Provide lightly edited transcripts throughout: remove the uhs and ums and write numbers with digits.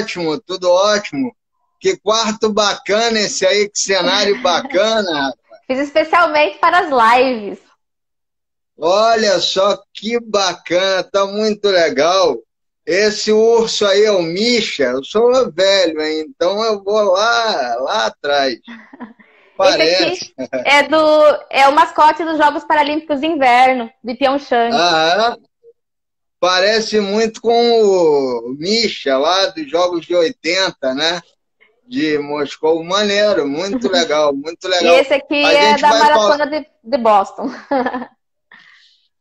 ótimo, tudo ótimo. Que quarto bacana esse aí, que cenário bacana. Fiz especialmente para as lives. Olha só que bacana, tá muito legal. Esse urso aí é o Misha, eu sou velho, hein? Então eu vou lá atrás. Esse aqui Parece. é o mascote dos Jogos Paralímpicos de Inverno, de Pyeongchang. Ah, parece muito com o Misha lá dos Jogos de 80, né? De Moscou. Maneiro, muito legal, muito E legal. esse aqui A é gente da vai falar. Maratona de Boston.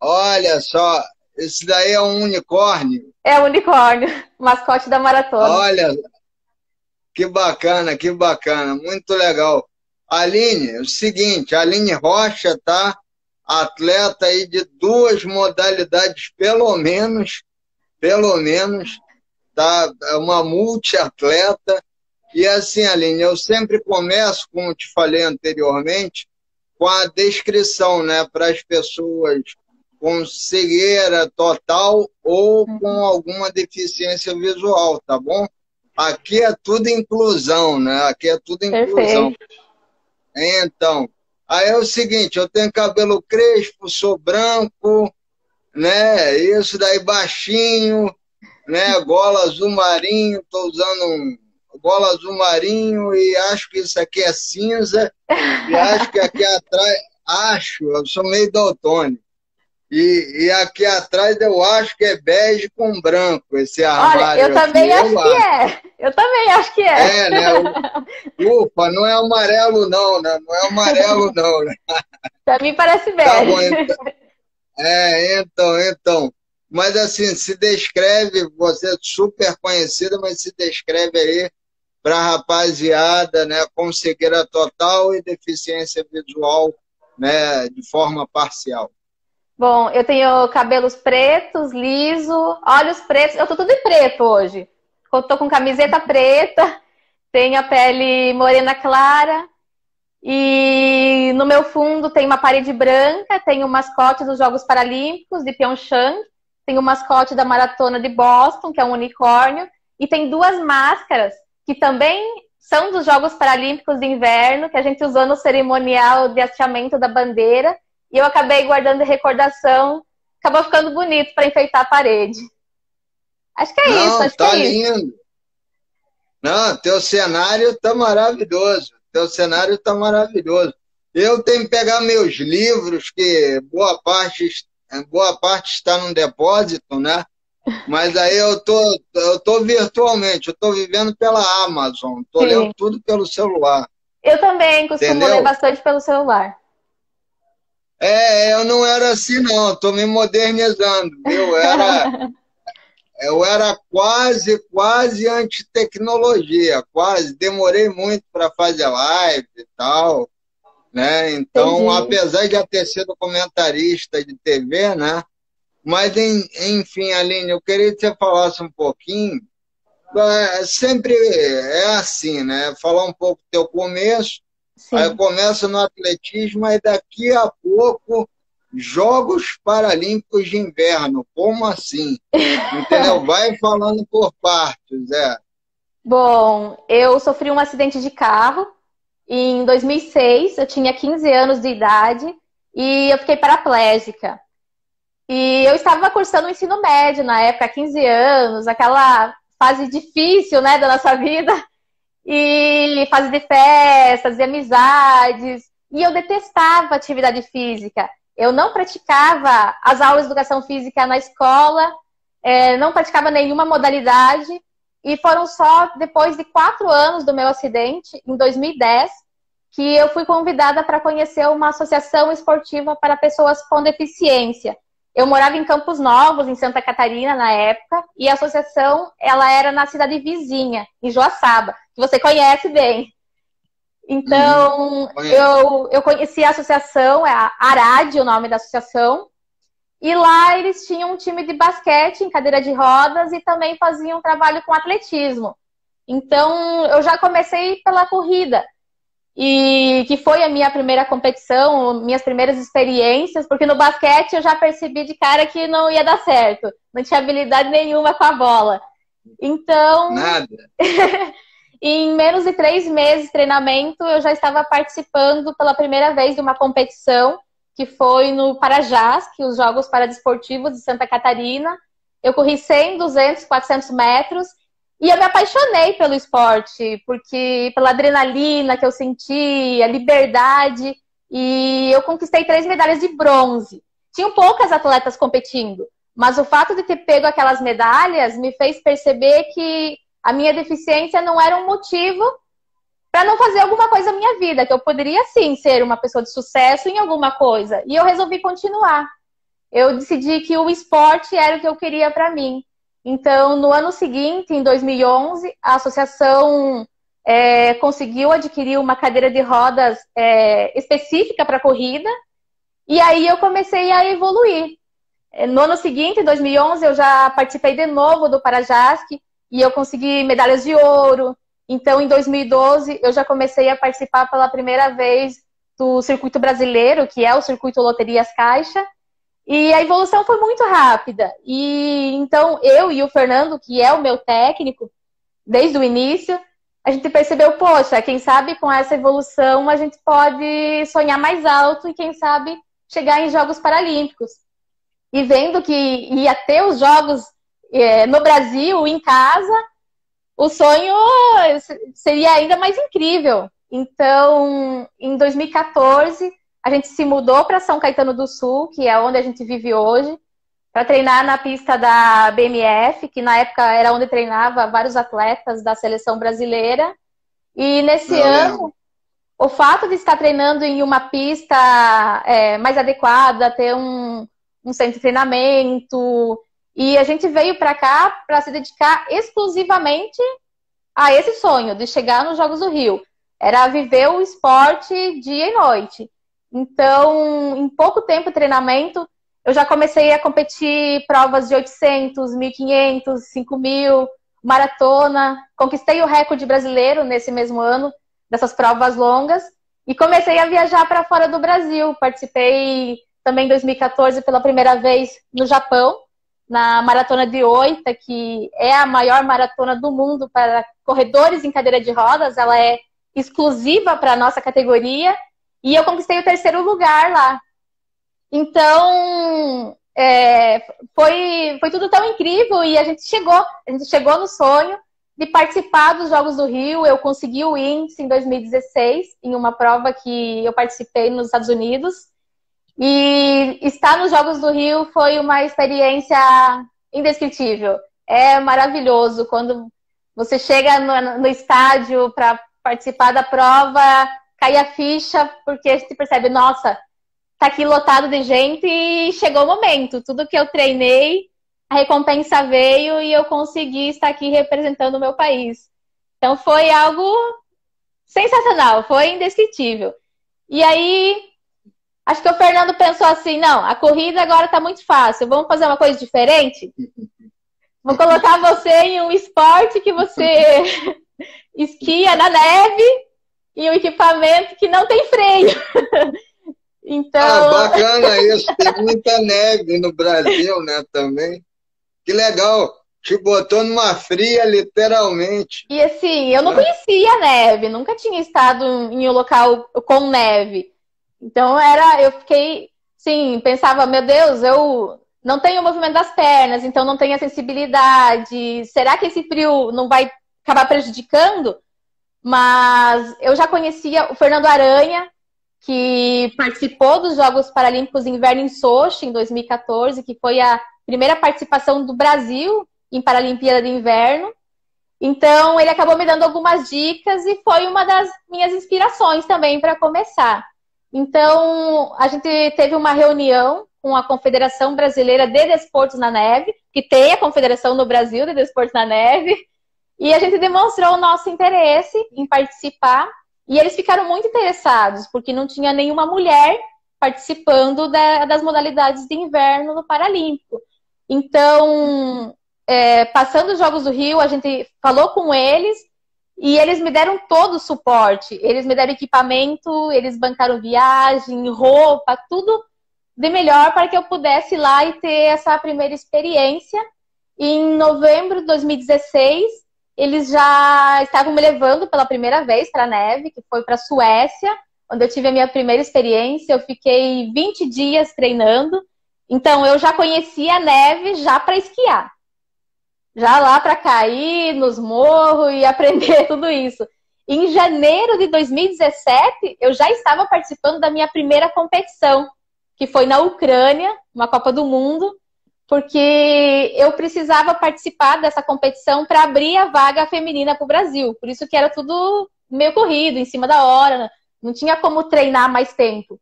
Olha só, esse daí é um unicórnio. É o unicórnio, mascote da maratona. Olha, que bacana, muito legal. Aline, é o seguinte, a Aline Rocha, tá? Atleta aí de duas modalidades, pelo menos, tá? É uma multiatleta. E assim, Aline, eu sempre começo, como te falei anteriormente, com a descrição, né, para as pessoas com cegueira total ou com alguma deficiência visual, tá bom? Aqui é tudo inclusão, né? Aqui é tudo inclusão. Perfeito. Então, aí é o seguinte, eu tenho cabelo crespo, sou branco, né? Isso daí baixinho, né? Gola azul marinho, estou usando um gola azul marinho e acho que isso aqui é cinza e acho que aqui atrás, eu sou meio daltônico. E aqui atrás eu acho que é bege com branco, esse Olha, armário eu aqui, também acho eu que acho. é. Eu também acho que é. É, né? Ufa, não é amarelo não, né? Não é amarelo não, né? Pra mim parece Tá bom, bege. então. Mas assim, se descreve, você é super conhecida, mas se descreve aí para a rapaziada, né? Com cegueira total e deficiência visual, né? De forma parcial. Bom, eu tenho cabelos pretos, liso, olhos pretos. Eu tô tudo em preto hoje. Eu tô com camiseta preta, tenho a pele morena clara e no meu fundo tem uma parede branca, tem o mascote dos Jogos Paralímpicos de Pyeongchang, tem o mascote da Maratona de Boston, que é um unicórnio, e tem duas máscaras que também são dos Jogos Paralímpicos de Inverno, que a gente usou no cerimonial de hasteamento da bandeira. E eu acabei guardando de recordação. Acabou ficando bonito para enfeitar a parede. Acho que é isso, Não, acho que tá é isso. lindo. Não, teu cenário tá maravilhoso. Teu cenário tá maravilhoso. Eu tenho que pegar meus livros, que boa parte está no depósito, né? Mas aí eu tô virtualmente, eu tô vivendo pela Amazon, tô lendo Sim. tudo pelo celular, Eu também costumo ler entendeu? bastante pelo celular. Eu não era assim não, tô me modernizando, viu? Eu era quase anti-tecnologia, quase. Demorei muito para fazer live e tal, né? Então, Entendi. apesar de já ter sido comentarista de TV, né? Mas, enfim, Aline, eu queria que você falasse um pouquinho. Sempre é assim, né? Falar um pouco do teu começo, aí eu Sim. começo no atletismo, aí daqui a pouco Jogos Paralímpicos de Inverno. Como assim? Entendeu? Vai falando por partes, é. Bom, eu sofri um acidente de carro em 2006. Eu tinha 15 anos de idade e eu fiquei paraplégica. E eu estava cursando o ensino médio na época, 15 anos, aquela fase difícil, né, da nossa vida. E fase de festas, de amizades. E eu detestava atividade física. Eu não praticava as aulas de educação física na escola, não praticava nenhuma modalidade. E foram só depois de 4 anos do meu acidente, em 2010, que eu fui convidada para conhecer uma associação esportiva para pessoas com deficiência. Eu morava em Campos Novos, em Santa Catarina, na época, e a associação ela era na cidade vizinha, em Joaçaba, que você conhece bem. Então, eu conheci a associação, é a ARAD, o nome da associação, e lá eles tinham um time de basquete em cadeira de rodas e também faziam trabalho com atletismo. Então, eu já comecei pela corrida, e que foi a minha primeira competição, minhas primeiras experiências, porque no basquete eu já percebi de cara que não ia dar certo, não tinha habilidade nenhuma com a bola. Então, Nada. em menos de 3 meses de treinamento, eu já estava participando pela primeira vez de uma competição que foi no Parajás, que os Jogos Paradesportivos de Santa Catarina. Eu corri 100, 200, 400 metros e eu me apaixonei pelo esporte, porque pela adrenalina que eu senti, a liberdade, e eu conquistei 3 medalhas de bronze. Tinham poucas atletas competindo, mas o fato de ter pego aquelas medalhas me fez perceber que a minha deficiência não era um motivo para não fazer alguma coisa na minha vida, que eu poderia sim ser uma pessoa de sucesso em alguma coisa. E eu resolvi continuar. Eu decidi que o esporte era o que eu queria para mim. Então, no ano seguinte, em 2011, a associação conseguiu adquirir uma cadeira de rodas específica para corrida, e aí eu comecei a evoluir. No ano seguinte, em 2011, eu já participei de novo do Parajasc, e eu consegui medalhas de ouro. Então, em 2012, eu já comecei a participar pela primeira vez do circuito brasileiro, que é o circuito Loterias Caixa, e a evolução foi muito rápida. E então, eu e o Fernando, que é o meu técnico, desde o início, a gente percebeu, poxa, quem sabe com essa evolução a gente pode sonhar mais alto e quem sabe chegar em Jogos Paralímpicos. E vendo que ia ter os Jogos no Brasil, em casa, o sonho seria ainda mais incrível. Então, em 2014, a gente se mudou para São Caetano do Sul, que é onde a gente vive hoje, para treinar na pista da BMF, que na época era onde treinava vários atletas da seleção brasileira. E nesse ano, o fato de estar treinando em uma pista mais adequada, ter um centro de treinamento, e a gente veio para cá para se dedicar exclusivamente a esse sonho de chegar nos Jogos do Rio. Era viver o esporte dia e noite. Então, em pouco tempo de treinamento, eu já comecei a competir provas de 800, 1.500, 5.000, maratona. Conquistei o recorde brasileiro nesse mesmo ano, dessas provas longas. E comecei a viajar para fora do Brasil. Participei também em 2014 pela primeira vez no Japão, na Maratona de Oita, que é a maior maratona do mundo para corredores em cadeira de rodas. Ela é exclusiva para a nossa categoria. E eu conquistei o 3º lugar lá. Então, foi tudo tão incrível e a gente chegou no sonho de participar dos Jogos do Rio. Eu consegui o índice em 2016, em uma prova que eu participei nos Estados Unidos. E estar nos Jogos do Rio foi uma experiência indescritível. É maravilhoso quando você chega no estádio para participar da prova, cai a ficha, porque você percebe, nossa, tá aqui lotado de gente e chegou o momento. Tudo que eu treinei, a recompensa veio e eu consegui estar aqui representando o meu país. Então foi algo sensacional, foi indescritível. E aí, acho que o Fernando pensou assim, não, a corrida agora tá muito fácil, vamos fazer uma coisa diferente? Vou colocar você em um esporte que você esquia na neve e um equipamento que não tem freio. Então... bacana isso, tem muita neve no Brasil, né, também. Que legal, te botou numa fria, literalmente. E assim, eu não conhecia a neve, nunca tinha estado em um local com neve. Então eu fiquei, sim, pensava, meu Deus, eu não tenho o movimento das pernas, então não tenho a sensibilidade. Será que esse frio não vai acabar prejudicando? Mas eu já conhecia o Fernando Aranha, que participou dos Jogos Paralímpicos de Inverno em Sochi, em 2014, que foi a primeira participação do Brasil em Paralimpíada de Inverno. Então, ele acabou me dando algumas dicas e foi uma das minhas inspirações também para começar. Então, a gente teve uma reunião com a Confederação Brasileira de Desportos na Neve, que tem a confederação no Brasil de Desportos na Neve, e a gente demonstrou o nosso interesse em participar, e eles ficaram muito interessados, porque não tinha nenhuma mulher participando das modalidades de inverno no Paralímpico. Então, passando os Jogos do Rio, a gente falou com eles, e eles me deram todo o suporte. Eles me deram equipamento, eles bancaram viagem, roupa, tudo de melhor para que eu pudesse ir lá e ter essa primeira experiência em novembro de 2016, eles já estavam me levando pela primeira vez para a neve, que foi para a Suécia, onde eu tive a minha primeira experiência. Eu fiquei 20 dias treinando, então eu já conhecia a neve já para esquiar. Já lá para cair nos morros e aprender tudo isso. Em janeiro de 2017, eu já estava participando da minha primeira competição, que foi na Ucrânia, uma Copa do Mundo, porque eu precisava participar dessa competição para abrir a vaga feminina para o Brasil. Por isso que era tudo meio corrido, em cima da hora, não tinha como treinar mais tempo.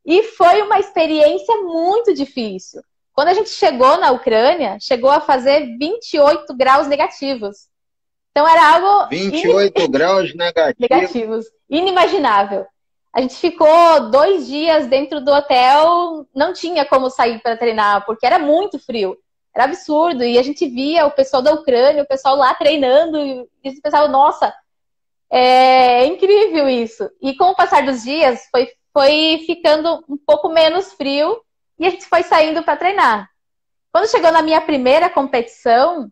E foi uma experiência muito difícil. Quando a gente chegou na Ucrânia, chegou a fazer 28 graus negativos. Então era algo... 28 graus negativos. Inimaginável. A gente ficou 2 dias dentro do hotel, não tinha como sair para treinar, porque era muito frio. Era absurdo. E a gente via o pessoal da Ucrânia, o pessoal lá treinando, e a gente pensava, nossa, é incrível isso. E com o passar dos dias, foi ficando um pouco menos frio, e a gente foi saindo para treinar. Quando chegou na minha primeira competição,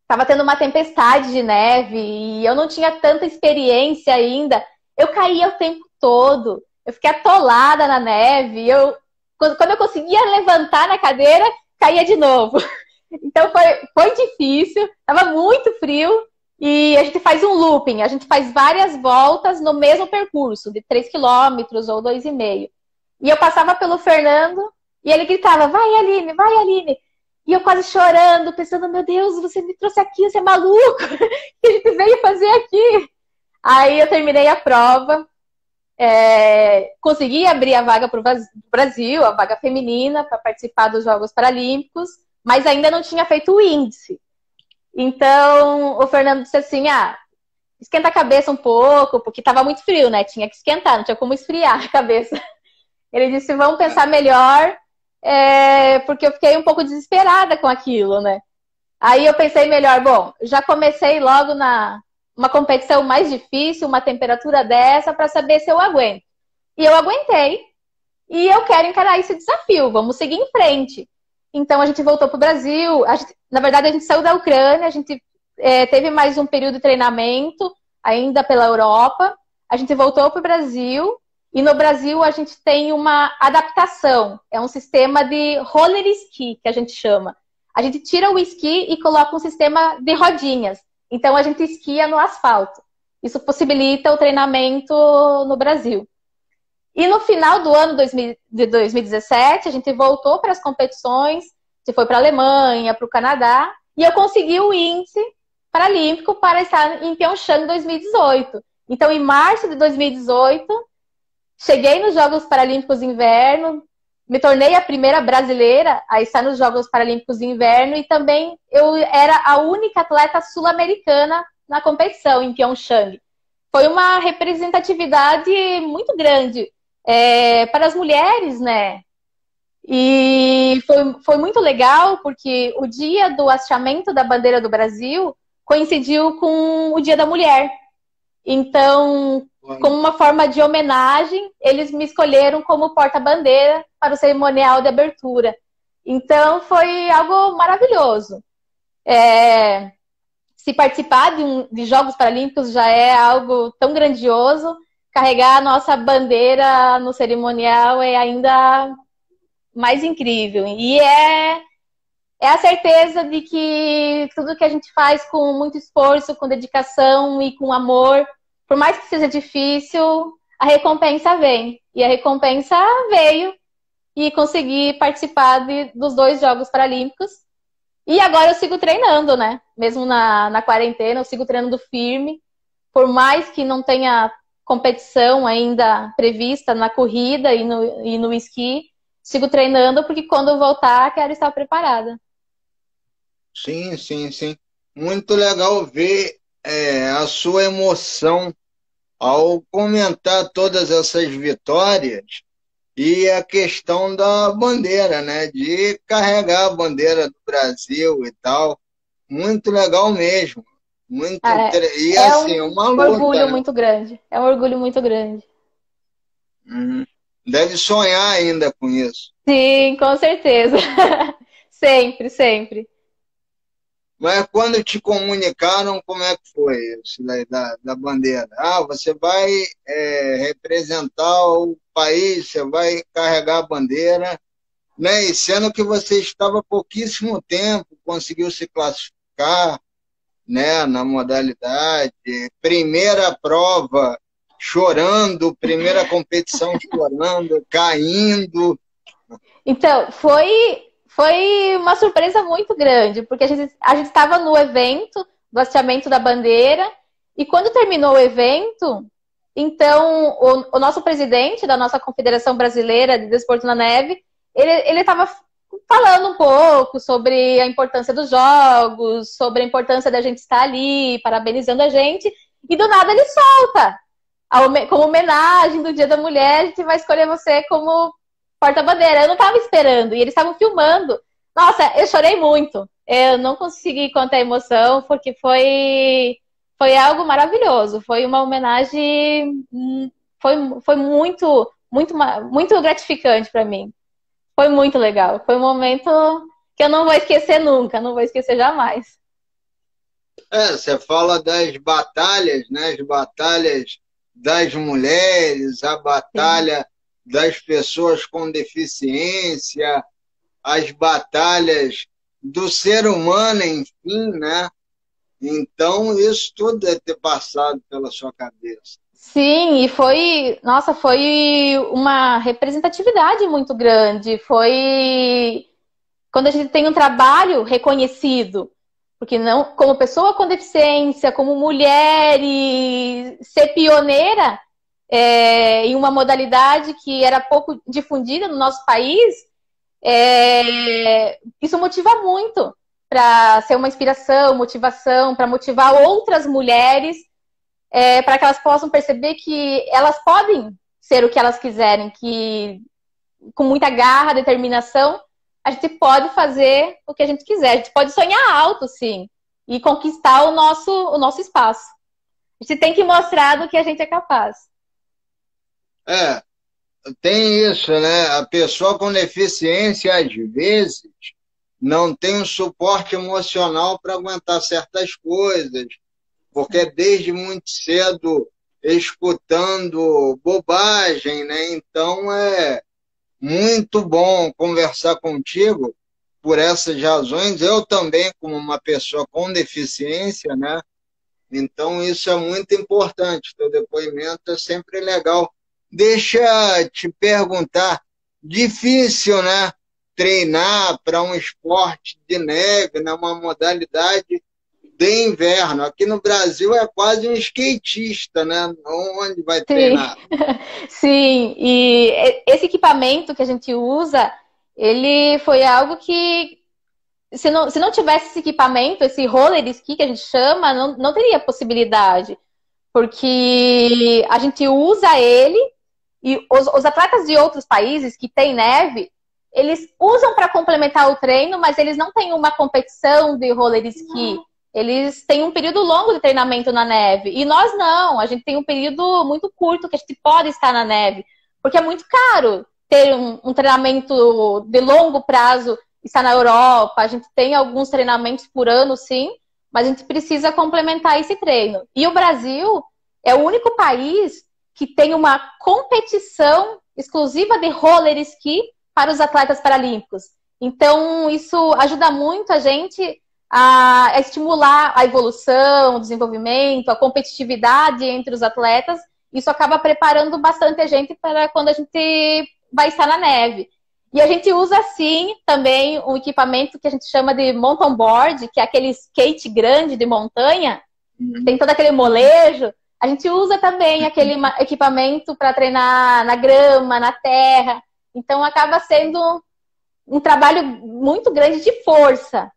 estava tendo uma tempestade de neve, e eu não tinha tanta experiência ainda. Eu caía o tempo todo, eu fiquei atolada na neve, quando eu conseguia levantar na cadeira, caía de novo. Então foi difícil, estava muito frio, e a gente faz um looping, a gente faz várias voltas no mesmo percurso, de 3 quilômetros ou 2,5. E eu passava pelo Fernando, e ele gritava, vai Aline, vai Aline. E eu quase chorando, pensando, meu Deus, você me trouxe aqui, você é maluco, o que a gente veio fazer aqui? Aí eu terminei a prova, consegui abrir a vaga para o Brasil, a vaga feminina, para participar dos Jogos Paralímpicos, mas ainda não tinha feito o índice. Então, o Fernando disse assim, esquenta a cabeça um pouco, porque estava muito frio, né? Tinha que esquentar, não tinha como esfriar a cabeça. Ele disse, vamos pensar melhor, porque eu fiquei um pouco desesperada com aquilo, né? Aí eu pensei melhor, bom, já comecei logo uma competição mais difícil, uma temperatura dessa, para saber se eu aguento. E eu aguentei. E eu quero encarar esse desafio. Vamos seguir em frente. Então, a gente voltou para o Brasil. Na verdade, a gente saiu da Ucrânia. A gente teve mais um período de treinamento, ainda pela Europa. A gente voltou para o Brasil. E no Brasil, a gente tem uma adaptação. É um sistema de roller ski, que a gente chama. A gente tira o esqui e coloca um sistema de rodinhas. Então, a gente esquia no asfalto. Isso possibilita o treinamento no Brasil. E no final do ano de 2017, a gente voltou para as competições, a gente foi para a Alemanha, para o Canadá, e eu consegui o índice paralímpico para estar em Pyeongchang em 2018. Então, em março de 2018, cheguei nos Jogos Paralímpicos de Inverno, me tornei a primeira brasileira a estar nos Jogos Paralímpicos de Inverno e também eu era a única atleta sul-americana na competição em Pyeongchang. Foi uma representatividade muito grande para as mulheres, né? E foi muito legal porque o dia do hasteamento da bandeira do Brasil coincidiu com o Dia da Mulher. Então, como uma forma de homenagem, eles me escolheram como porta-bandeira para o cerimonial de abertura. Então, foi algo maravilhoso. Se participar de Jogos Paralímpicos já é algo tão grandioso, carregar a nossa bandeira no cerimonial é ainda mais incrível. E é a certeza de que tudo que a gente faz com muito esforço, com dedicação e com amor, por mais que seja difícil, a recompensa vem. E a recompensa veio e consegui participar dos 2 Jogos Paralímpicos. E agora eu sigo treinando, né? Mesmo na quarentena, eu sigo treinando firme. Por mais que não tenha competição ainda prevista na corrida e no esqui, sigo treinando porque quando eu voltar, quero estar preparada. Sim, sim, sim. Muito legal ver a sua emoção ao comentar todas essas vitórias e a questão da bandeira, né? De carregar a bandeira do Brasil e tal. Muito legal mesmo. E assim, uma luta, orgulho né? muito grande. É um orgulho muito grande. Uhum. Deve sonhar ainda com isso. Sim, com certeza. Sempre, sempre. Mas quando te comunicaram, como é que foi isso daí da bandeira? Ah, você vai representar o país, você vai carregar a bandeira, né? E sendo que você estava há pouquíssimo tempo, conseguiu se classificar, né, na modalidade, primeira prova chorando, primeira competição chorando, caindo. Então, foi uma surpresa muito grande, porque a gente estava no evento do hasteamento da bandeira, e quando terminou o evento, então o nosso presidente da nossa Confederação Brasileira de Desporto na Neve, ele estava falando um pouco sobre a importância dos jogos, sobre a importância da gente estar ali, parabenizando a gente, e do nada ele solta. Como homenagem do Dia da Mulher, a gente vai escolher você como porta-bandeira. Eu não estava esperando, e eles estavam filmando. Nossa, eu chorei muito. Eu não consegui conter a emoção, porque foi algo maravilhoso. Foi uma homenagem, foi muito gratificante para mim. Foi muito legal. Foi um momento que eu não vou esquecer nunca, não vou esquecer jamais. Você fala das batalhas, né? As batalhas das mulheres, a batalha Sim. das pessoas com deficiência, as batalhas do ser humano, enfim, né? Então, isso tudo deve ter passado pela sua cabeça. Sim, e nossa, foi uma representatividade muito grande. Foi quando a gente tem um trabalho reconhecido, porque não, como pessoa com deficiência, como mulher e ser pioneira em uma modalidade que era pouco difundida no nosso país, isso motiva muito para ser uma inspiração, motivação, para motivar outras mulheres, para que elas possam perceber que elas podem ser o que elas quiserem, que com muita garra, determinação, a gente pode fazer o que a gente quiser. A gente pode sonhar alto, sim, e conquistar o nosso espaço. A gente tem que mostrar do que a gente é capaz. É, tem isso, né? A pessoa com deficiência, às vezes, não tem um suporte emocional para aguentar certas coisas, porque desde muito cedo escutando bobagem, né? Então é muito bom conversar contigo por essas razões. Eu também, como uma pessoa com deficiência, né? Então isso é muito importante. Teu depoimento é sempre legal. Deixa eu te perguntar, difícil, né? Treinar para um esporte de neve, né? Uma modalidade de inverno. Aqui no Brasil é quase um skatista, né? Onde vai Sim, treinar? sim. E esse equipamento que a gente usa, ele foi algo que, se não tivesse esse equipamento, esse roller ski que a gente chama, não teria possibilidade. Porque a gente usa ele e os atletas de outros países que têm neve, eles usam para complementar o treino, mas eles não têm uma competição de roller ski. Eles têm um período longo de treinamento na neve. E nós não, a gente tem um período muito curto que a gente pode estar na neve. Porque é muito caro ter um treinamento de longo prazo, estar na Europa. A gente tem alguns treinamentos por ano, sim, mas a gente precisa complementar esse treino. E o Brasil é o único país que tem uma competição exclusiva de roller ski para os atletas paralímpicos. Então, isso ajuda muito a gente a estimular a evolução, o desenvolvimento, a competitividade entre os atletas. Isso acaba preparando bastante a gente para quando a gente vai estar na neve. E a gente usa, sim, também um equipamento que a gente chama de mountain board, que é aquele skate grande de montanha, tem todo aquele molejo. A gente usa também aquele equipamento para treinar na grama, na terra. Então, acaba sendo um trabalho muito grande de força,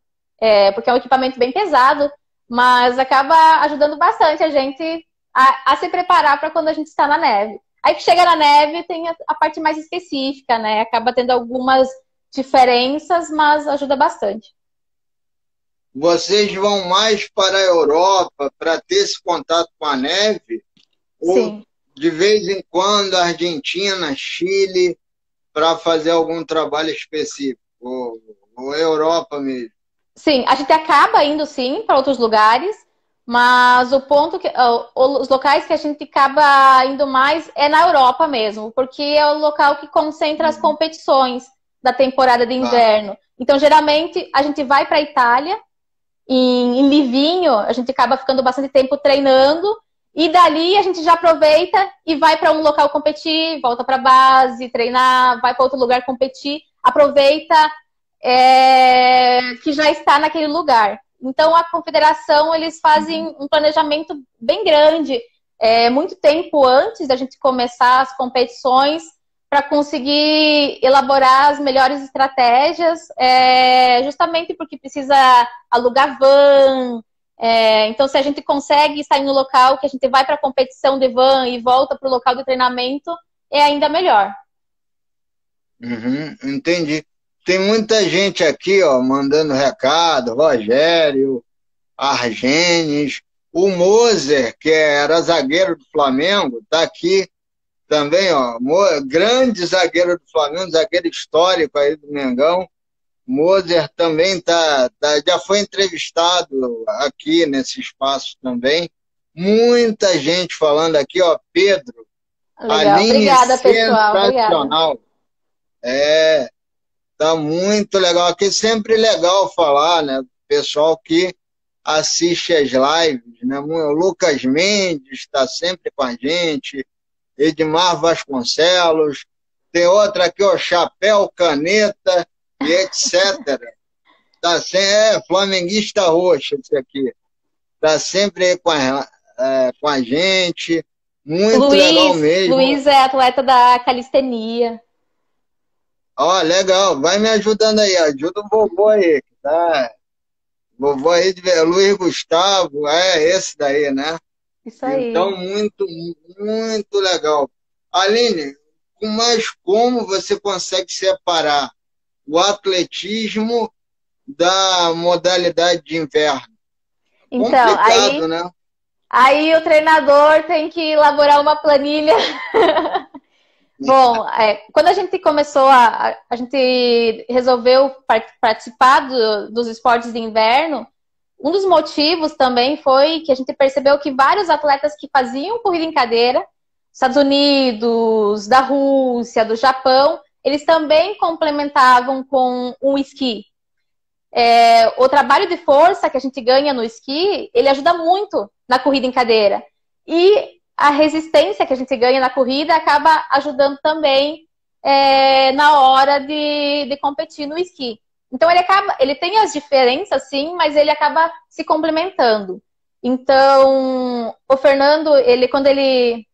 porque é um equipamento bem pesado, mas acaba ajudando bastante a gente a se preparar para quando a gente está na neve. Aí que chega na neve tem a parte mais específica, né? Acaba tendo algumas diferenças, mas ajuda bastante. Vocês vão mais para a Europa para ter esse contato com a neve? Ou Sim. de vez em quando Argentina, Chile, para fazer algum trabalho específico? Ou Europa mesmo? Sim, a gente acaba indo sim para outros lugares, mas o ponto que os locais que a gente acaba indo mais é na Europa mesmo, porque é o local que concentra as competições da temporada de Tá. inverno. Então, geralmente, a gente vai para a Itália, em Livinho, a gente acaba ficando bastante tempo treinando, e dali a gente já aproveita e vai para um local competir, volta para a base, treinar, vai para outro lugar competir, aproveita que já está naquele lugar. Então, a confederação, eles fazem um planejamento bem grande, muito tempo antes da gente começar as competições, para conseguir elaborar as melhores estratégias, justamente porque precisa alugar van. Então, se a gente consegue sair no local, que a gente vai para a competição de van e volta para o local de treinamento, é ainda melhor. Uhum, entendi. Tem muita gente aqui, ó, mandando recado, Rogério, Argenis, o Moser, que era zagueiro do Flamengo, está aqui também, ó, grande zagueiro do Flamengo, zagueiro histórico aí do Mengão. Moser também já foi entrevistado aqui nesse espaço também. Muita gente falando aqui, ó, Pedro, Legal. Aline, Obrigada, pessoal. Obrigada. sensacional. É, tá muito legal. Aqui sempre legal falar, né? Pessoal que assiste as lives, né? O Lucas Mendes está sempre com a gente, Edmar Vasconcelos, tem outra aqui, ó, Chapéu, Caneta e etc. Tá flamenguista roxo esse aqui. Tá sempre aí com a gente. Muito legal mesmo. Luiz é atleta da calistenia. Ó, legal. Vai me ajudando aí. Ajuda o vovô aí. Tá? Vovô aí, Luiz Gustavo. É esse daí, né? Isso Então, aí. muito, muito legal. Aline, mas como você consegue separar o atletismo da modalidade de inverno? Então, Complicado, né? aí o treinador tem que elaborar uma planilha. Bom, quando a gente começou a gente resolveu participar dos esportes de inverno, um dos motivos também foi que a gente percebeu que vários atletas que faziam corrida em cadeira, Estados Unidos, da Rússia, do Japão, eles também complementavam com o esqui. O trabalho de força que a gente ganha no esqui, ele ajuda muito na corrida em cadeira. E a resistência que a gente ganha na corrida acaba ajudando também na hora de competir no esqui. Então ele tem as diferenças, sim, mas ele acaba se complementando. Então, o Fernando, quando ele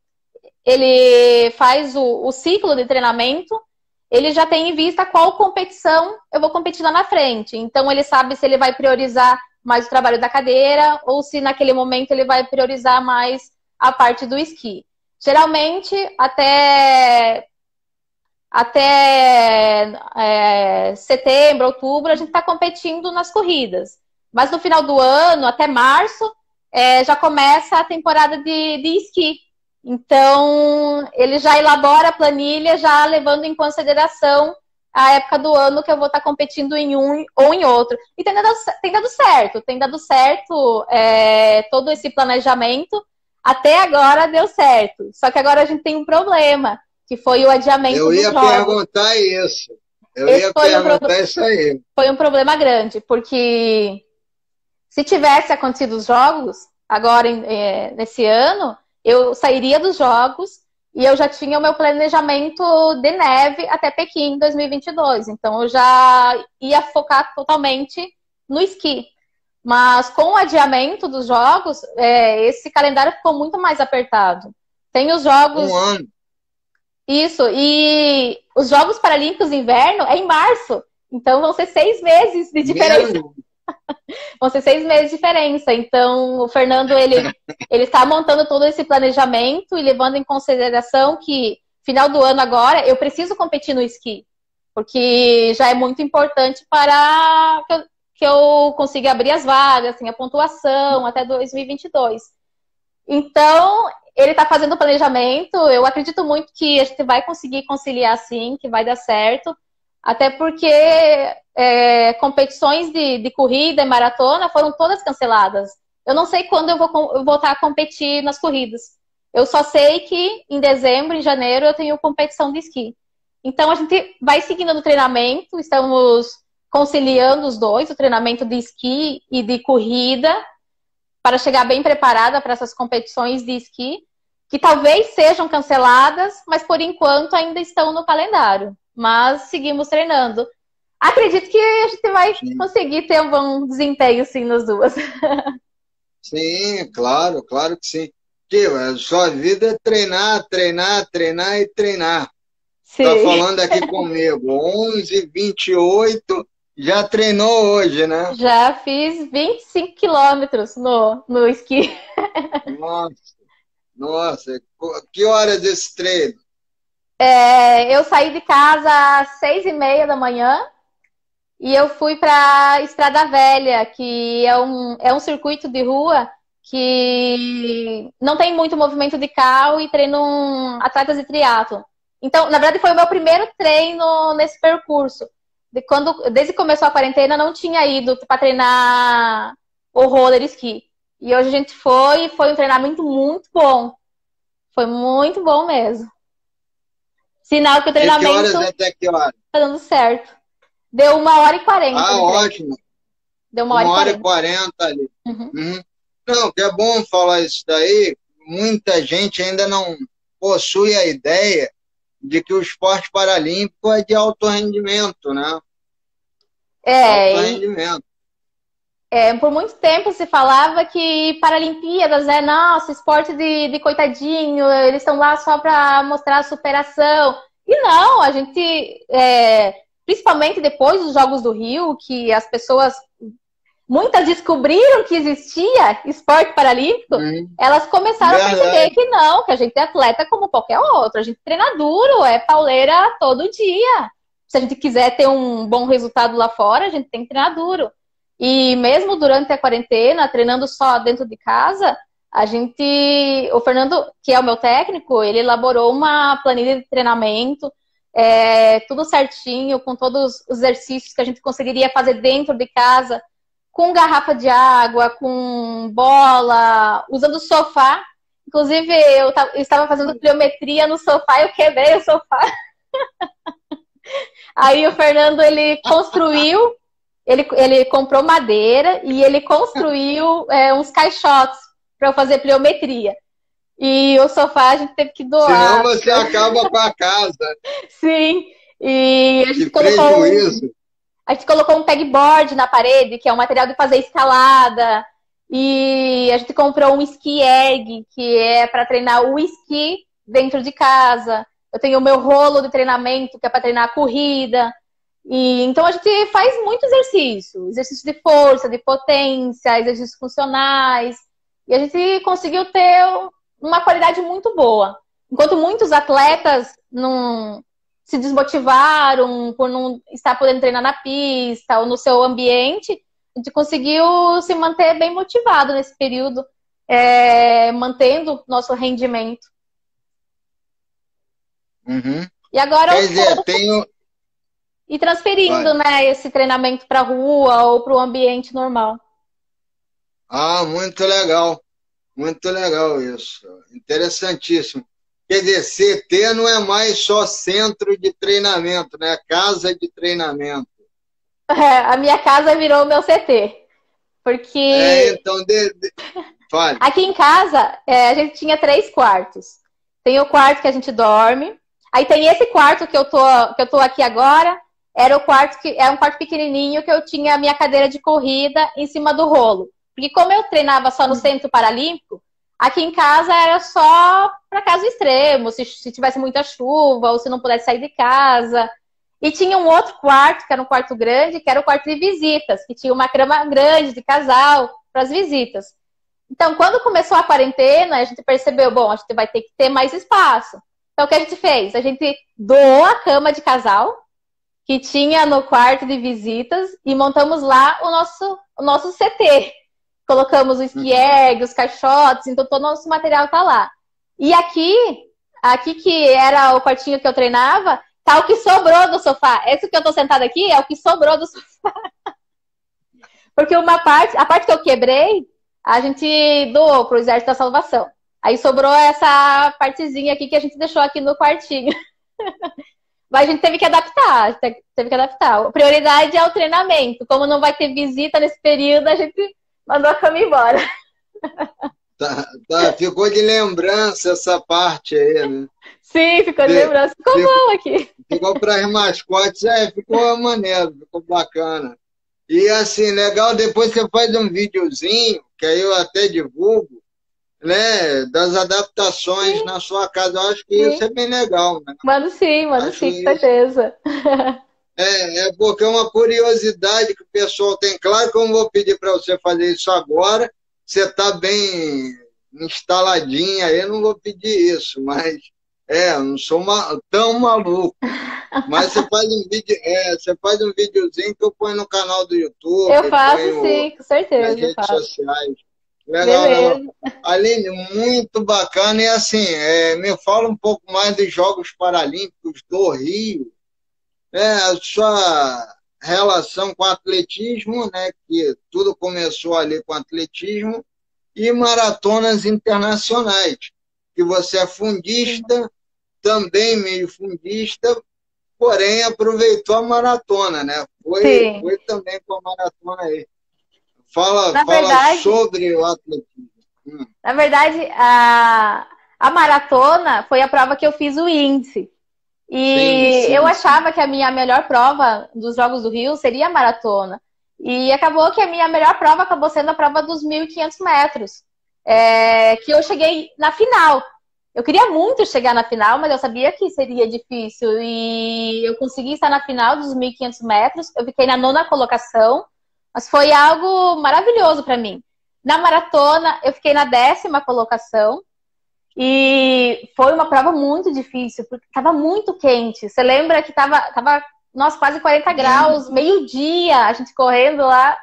faz o ciclo de treinamento, ele já tem em vista qual competição eu vou competir lá na frente. Então, ele sabe se ele vai priorizar mais o trabalho da cadeira ou se naquele momento ele vai priorizar mais a parte do esqui. Geralmente, até setembro, outubro, a gente está competindo nas corridas. Mas no final do ano, até março, já começa a temporada de esqui. Então, ele já elabora a planilha, já levando em consideração a época do ano que eu vou estar competindo em um ou em outro. E tem dado certo todo esse planejamento. Até agora deu certo. Só que agora a gente tem um problema, que foi o adiamento dos jogos. Perguntar isso. Eu ia perguntar isso aí. Foi um problema grande, porque se tivesse acontecido os jogos, agora nesse ano, eu sairia dos jogos e eu já tinha o meu planejamento de neve até Pequim 2022. Então, eu já ia focar totalmente no esqui. Mas com o adiamento dos jogos, esse calendário ficou muito mais apertado. Tem os jogos... Um ano. Isso, e os Jogos Paralímpicos de Inverno é em março. Então, vão ser 6 meses de diferença. Vão ser 6 meses de diferença. Então, o Fernando, ele está montando todo esse planejamento e levando em consideração que, final do ano agora, eu preciso competir no esqui. Porque já é muito importante para que eu consiga abrir as vagas, assim, a pontuação até 2022. Então, ele está fazendo o planejamento. Eu acredito muito que a gente vai conseguir conciliar, sim, que vai dar certo. Até porque competições de corrida e maratona foram todas canceladas. Eu não sei quando eu vou voltar a competir nas corridas. Eu só sei que em dezembro, em janeiro, eu tenho competição de esqui. Então, a gente vai seguindo no treinamento, estamos conciliando os dois, o treinamento de esqui e de corrida, para chegar bem preparada para essas competições de esqui, que talvez sejam canceladas, mas por enquanto ainda estão no calendário. Mas seguimos treinando. Acredito que a gente vai conseguir ter um bom desempenho, sim, nas duas. Sim, claro, claro que sim. Tio, a sua vida é treinar, treinar, treinar e treinar. Sim. Tá falando aqui comigo, 11h28, já treinou hoje, né? Já fiz 25 quilômetros no esqui. Nossa, que horas desse treino? Eu saí de casa às 6h30 da manhã e eu fui para Estrada Velha, que é um circuito de rua que não tem muito movimento de carro e treinam atletas de triatlo. Então, na verdade, foi o meu primeiro treino nesse percurso. Desde que começou a quarentena, não tinha ido para treinar o roller ski. E hoje a gente foi um treinamento muito bom. Foi muito bom mesmo. Sinal que o treinamento... De que horas até que horas? Tá dando certo. Deu 1h40. Ah, ótimo. Deu 1h40 ali. Uhum. Não, que é bom falar isso daí. Muita gente ainda não possui a ideia de que o esporte paralímpico é de alto rendimento, né? Alto rendimento. Por muito tempo se falava que Paralimpíadas é, nossa, esporte de coitadinho, eles estão lá só para mostrar a superação. E não, a gente, principalmente depois dos Jogos do Rio, que as pessoas, muitas descobriram que existia esporte paralímpico, elas começaram a perceber que não, que a gente é atleta como qualquer outro, a gente treina duro, é pauleira todo dia. Se a gente quiser ter um bom resultado lá fora, a gente tem que treinar duro. E mesmo durante a quarentena, treinando só dentro de casa, o Fernando, que é o meu técnico, ele elaborou uma planilha de treinamento, tudo certinho, com todos os exercícios que a gente conseguiria fazer dentro de casa, com garrafa de água, com bola, usando sofá. Inclusive, eu estava fazendo pliometria no sofá e eu quebrei o sofá. Aí o Fernando, ele construiu... Ele comprou madeira e ele construiu uns caixotes para eu fazer pliometria. E o sofá a gente teve que doar. Senão você acaba com a casa. Sim. E a gente colocou um pegboard na parede, que é um material de fazer escalada. E a gente comprou um ski erg, que é para treinar o esqui dentro de casa. Eu tenho o meu rolo de treinamento, que é para treinar a corrida. Então a gente faz muito exercício de força, de potência, exercícios funcionais, e a gente conseguiu ter uma qualidade muito boa. Enquanto muitos atletas não se desmotivaram por não estar podendo treinar na pista ou no seu ambiente, a gente conseguiu se manter bem motivado nesse período, mantendo nosso rendimento. E agora quer dizer, tenho... E transferindo, né, esse treinamento para a rua ou para o ambiente normal. Ah, muito legal. Muito legal isso. Interessantíssimo. Quer dizer, CT não é mais só centro de treinamento, né? Casa de treinamento. A minha casa virou o meu CT. Porque... então, fale. Aqui em casa, a gente tinha 3 quartos. Tem o quarto que a gente dorme. Aí tem esse quarto que eu tô aqui agora. Era um quarto pequenininho que eu tinha a minha cadeira de corrida em cima do rolo. Porque como eu treinava só no Centro Paralímpico, aqui em casa era só para caso extremo, se tivesse muita chuva ou se não pudesse sair de casa. E tinha um outro quarto, que era um quarto grande, que era o quarto de visitas, que tinha uma cama grande de casal para as visitas. Então, quando começou a quarentena, a gente percebeu, bom, a gente vai ter que ter mais espaço. Então, o que a gente fez? A gente doou a cama de casal, que tinha no quarto de visitas, e montamos lá o nosso CT. Colocamos o ski erg, os caixotes, então todo o nosso material tá lá. E aqui que era o quartinho que eu treinava, Tá o que sobrou do sofá. Esse que eu tô sentada aqui é o que sobrou do sofá. Porque a parte que eu quebrei, a gente doou pro Exército da Salvação. Aí sobrou essa partezinha aqui que a gente deixou aqui no quartinho. Mas a gente teve que adaptar, A prioridade é o treinamento. Como não vai ter visita nesse período, a gente mandou a cama embora. Ficou de lembrança essa parte aí, né? Sim, ficou de lembrança. Ficou bom aqui. Ficou para as mascotes, ficou maneiro, ficou bacana. E assim, legal, depois você faz um videozinho, que aí eu até divulgo, né, das adaptações na sua casa. Eu acho que isso é bem legal, né? Mando sim, com certeza. Porque é uma curiosidade que o pessoal tem. Claro que eu não vou pedir para você fazer isso agora, você está bem instaladinha aí, eu não vou pedir isso, mas eu não sou tão maluco. Mas você faz um videozinho que eu ponho no canal do YouTube. Eu faço sim, com certeza. Nas redes sociais. Legal. Aline, muito bacana. E assim, me fala um pouco mais dos Jogos Paralímpicos do Rio. A sua relação com o atletismo, né? Que tudo começou ali com atletismo, e maratonas internacionais. Que você é fundista, também meio fundista, porém aproveitou a maratona, né? Foi também com a maratona aí. Fala sobre o atletismo. Na verdade, a maratona foi a prova que eu fiz o índice. E eu achava que a minha melhor prova dos Jogos do Rio seria a maratona. E acabou que a minha melhor prova acabou sendo a prova dos 1.500 metros. Que eu cheguei na final. Eu queria muito chegar na final, mas eu sabia que seria difícil. E eu consegui estar na final dos 1.500 metros. Eu fiquei na 9ª colocação. Mas foi algo maravilhoso para mim. Na maratona, eu fiquei na 10ª colocação. E foi uma prova muito difícil, porque estava muito quente. Você lembra que tava quase 40 graus, meio-dia, a gente correndo lá.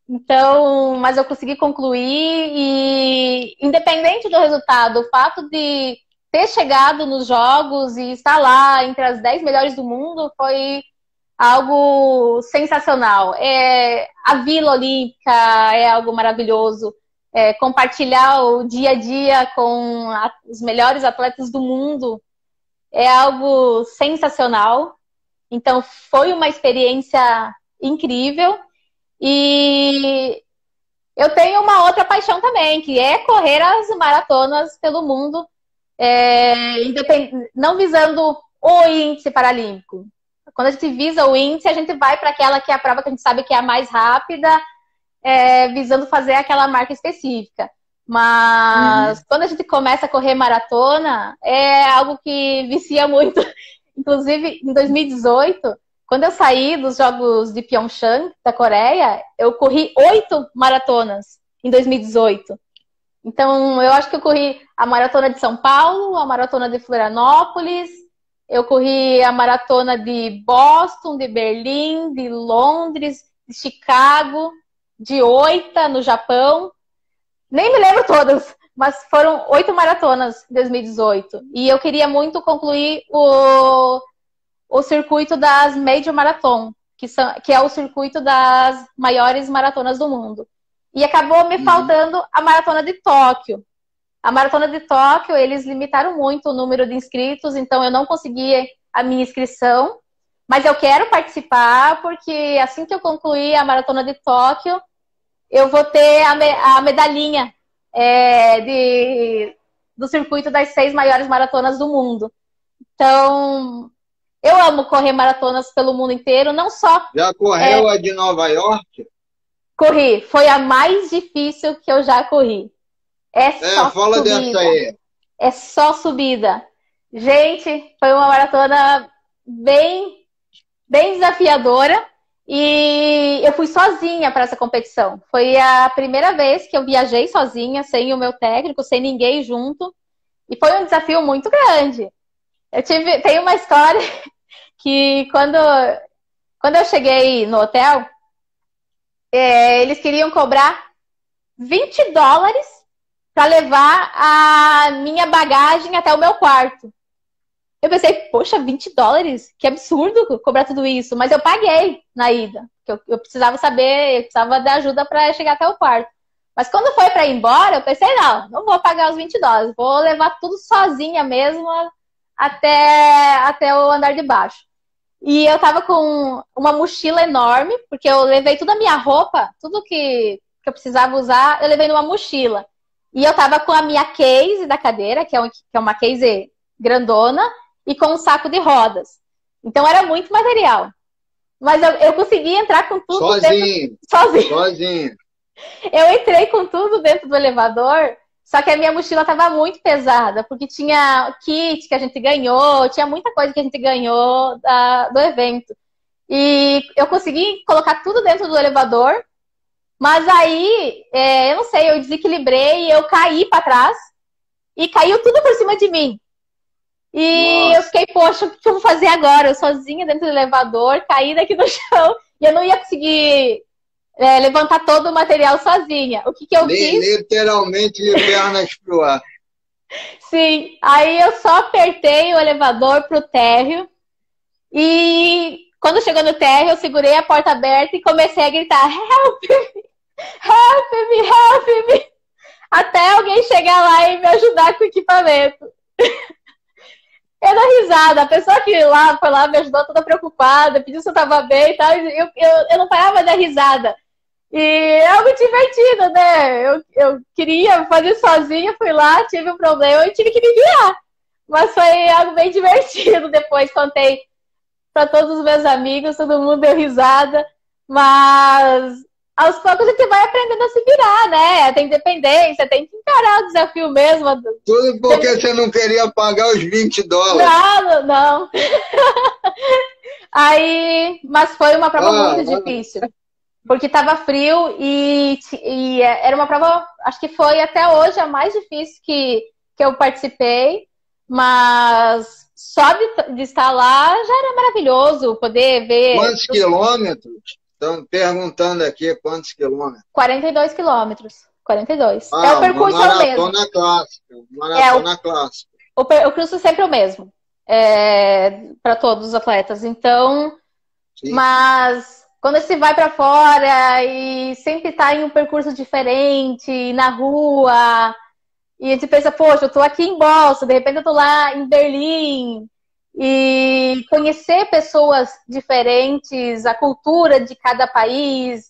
Então, mas eu consegui concluir e, independente do resultado, o fato de ter chegado nos Jogos e estar lá entre as 10 melhores do mundo foi algo sensacional. A Vila Olímpica é algo maravilhoso. Compartilhar o dia a dia com os melhores atletas do mundo é algo sensacional. Então, foi uma experiência incrível. E eu tenho uma outra paixão também, que é correr as maratonas pelo mundo, não visando o índice paralímpico. Quando a gente visa o índice, a gente vai para aquela que é a prova que a gente sabe que é a mais rápida, visando fazer aquela marca específica. Mas quando a gente começa a correr maratona, é algo que vicia muito. Inclusive, em 2018, quando eu saí dos Jogos de Pyeongchang, da Coreia, eu corri 8 maratonas em 2018. Então, eu acho que eu corri a maratona de São Paulo, a maratona de Florianópolis, eu corri a maratona de Boston, de Berlim, de Londres, de Chicago, de Oita, no Japão. Nem me lembro todas, mas foram 8 maratonas em 2018. E eu queria muito concluir o circuito das Major Marathon, que é o circuito das maiores maratonas do mundo. E acabou me faltando a maratona de Tóquio. A maratona de Tóquio, eles limitaram muito o número de inscritos, então eu não consegui a minha inscrição. Mas eu quero participar, porque assim que eu concluir a maratona de Tóquio, eu vou ter a medalhinha do circuito das 6 maiores maratonas do mundo. Então, eu amo correr maratonas pelo mundo inteiro, não só... Já correu a de Nova York? Corri. Foi a mais difícil que eu já corri. Fala subida. Dessa aí. É só subida. Gente, foi uma maratona bem desafiadora. E eu fui sozinha para essa competição. Foi a primeira vez que eu viajei sozinha, sem o meu técnico, sem ninguém junto. E foi um desafio muito grande. Tem uma história que quando eu cheguei no hotel, eles queriam cobrar $20 para levar a minha bagagem até o meu quarto. Eu pensei, poxa, $20? Que absurdo cobrar tudo isso. Mas eu paguei na ida. Eu precisava saber, eu precisava de ajuda para chegar até o quarto. Mas quando foi para ir embora, eu pensei, não vou pagar os $20. Vou levar tudo sozinha mesmo até o andar de baixo. E eu tava com uma mochila enorme, porque eu levei toda a minha roupa, tudo que eu precisava usar, eu levei numa mochila. E eu tava com a minha case da cadeira, que é uma case grandona, e com um saco de rodas. Então era muito material. Mas eu consegui entrar com tudo sozinho. Eu entrei com tudo dentro do elevador, só que a minha mochila estava muito pesada, porque tinha kit que a gente ganhou, tinha muita coisa que a gente ganhou do evento. E eu consegui colocar tudo dentro do elevador, mas aí, eu não sei, eu desequilibrei, eu caí para trás e caiu tudo por cima de mim. E eu fiquei, poxa, o que eu vou fazer agora? Eu sozinha dentro do elevador, caí daqui no chão e eu não ia conseguir levantar todo o material sozinha. O que eu fiz? Literalmente de pernas pro ar. Sim, aí eu só apertei o elevador pro térreo e quando chegou no térreo eu segurei a porta aberta e comecei a gritar help me, help me, help me, até alguém chegar lá e me ajudar com o equipamento. Eu dou risada, a pessoa que foi lá me ajudou toda preocupada, pediu se eu tava bem e tal, eu não parava de dar risada. E é algo divertido, né? Eu queria fazer sozinha, fui lá, tive um problema e tive que me virar. Mas foi algo bem divertido. Depois contei para todos os meus amigos, todo mundo deu risada. Mas aos poucos a gente vai aprendendo a se virar, né? Tem independência, tem que encarar o desafio mesmo. Tudo porque você não queria pagar os $20. Não. Aí, mas foi uma prova muito difícil. Porque estava frio e era uma prova, acho que foi até hoje a mais difícil que eu participei, mas só de estar lá já era maravilhoso, poder ver... Quantos quilômetros? Estão perguntando aqui quantos quilômetros. 42 quilômetros. 42. É o percurso uma mesmo. Maratona clássica. Maratona clássica. O percurso sempre é o mesmo. Para todos os atletas. Então, sim. Mas... Quando você vai para fora e sempre está em um percurso diferente, na rua, e a gente pensa, poxa, eu estou aqui em Boston, de repente eu estou lá em Berlim, e conhecer pessoas diferentes, a cultura de cada país,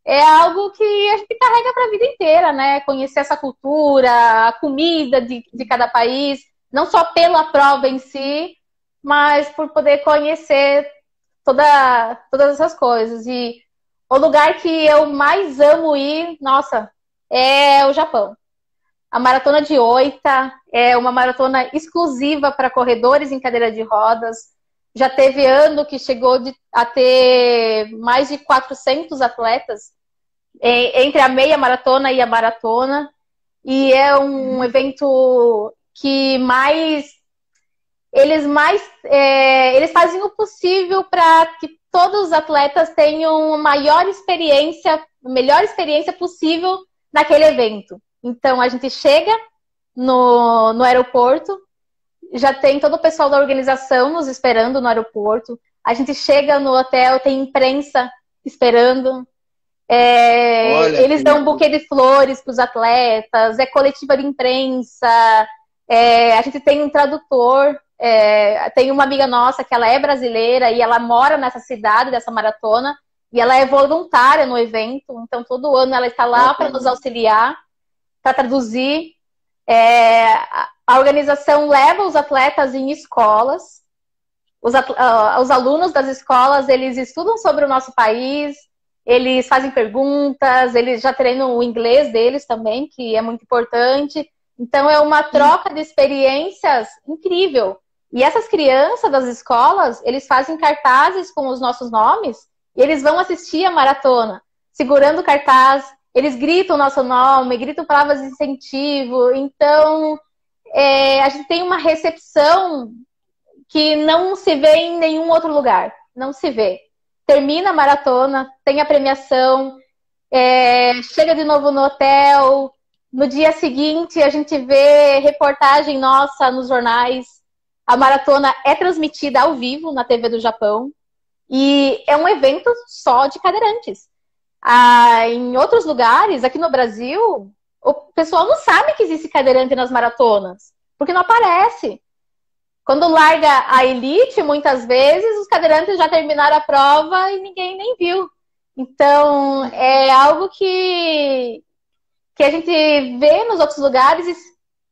é algo que a gente carrega para a vida inteira, né? Conhecer essa cultura, a comida de cada país, não só pela prova em si, mas por poder conhecer todas essas coisas. E o lugar que eu mais amo ir, nossa, é o Japão. A Maratona de Oita é uma maratona exclusiva para corredores em cadeira de rodas. Já teve ano que chegou a ter mais de 400 atletas entre a meia maratona e a maratona. E é um evento que eles fazem o possível para que todos os atletas tenham a melhor experiência possível naquele evento. Então, a gente chega no aeroporto, já tem todo o pessoal da organização nos esperando no aeroporto, a gente chega no hotel, tem imprensa esperando, eles dão um buquê de flores para os atletas, coletiva de imprensa, a gente tem um tradutor. Tem uma amiga nossa que ela é brasileira e ela mora nessa cidade, dessa maratona, e ela é voluntária no evento, então todo ano ela está lá para nos auxiliar, para traduzir. A organização leva os atletas em escolas, os alunos das escolas, eles estudam sobre o nosso país, eles fazem perguntas, eles já treinam o inglês deles também, que é muito importante. Então é uma troca de experiências incrível. E essas crianças das escolas, eles fazem cartazes com os nossos nomes e eles vão assistir a maratona, segurando o cartaz, eles gritam o nosso nome, gritam palavras de incentivo. Então, a gente tem uma recepção que não se vê em nenhum outro lugar. Não se vê. Termina a maratona, tem a premiação, chega de novo no hotel. No dia seguinte, a gente vê reportagem nossa nos jornais. A maratona é transmitida ao vivo na TV do Japão e é um evento só de cadeirantes. Em outros lugares, aqui no Brasil, o pessoal não sabe que existe cadeirante nas maratonas, porque não aparece. Quando larga a elite, muitas vezes, os cadeirantes já terminaram a prova e ninguém nem viu. Então, é algo que a gente vê nos outros lugares. E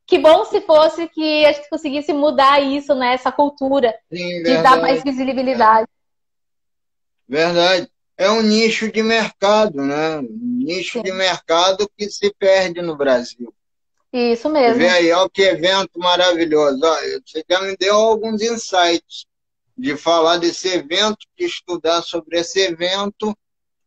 que bom se fosse que a gente conseguisse mudar isso, né? Essa cultura. Sim, de dar mais visibilidade. Verdade. É um nicho de mercado, né? Um nicho Sim. de mercado que se perde no Brasil. Isso Você mesmo. vê aí, olha que evento maravilhoso. Ó, você já me deu alguns insights de falar desse evento, de estudar sobre esse evento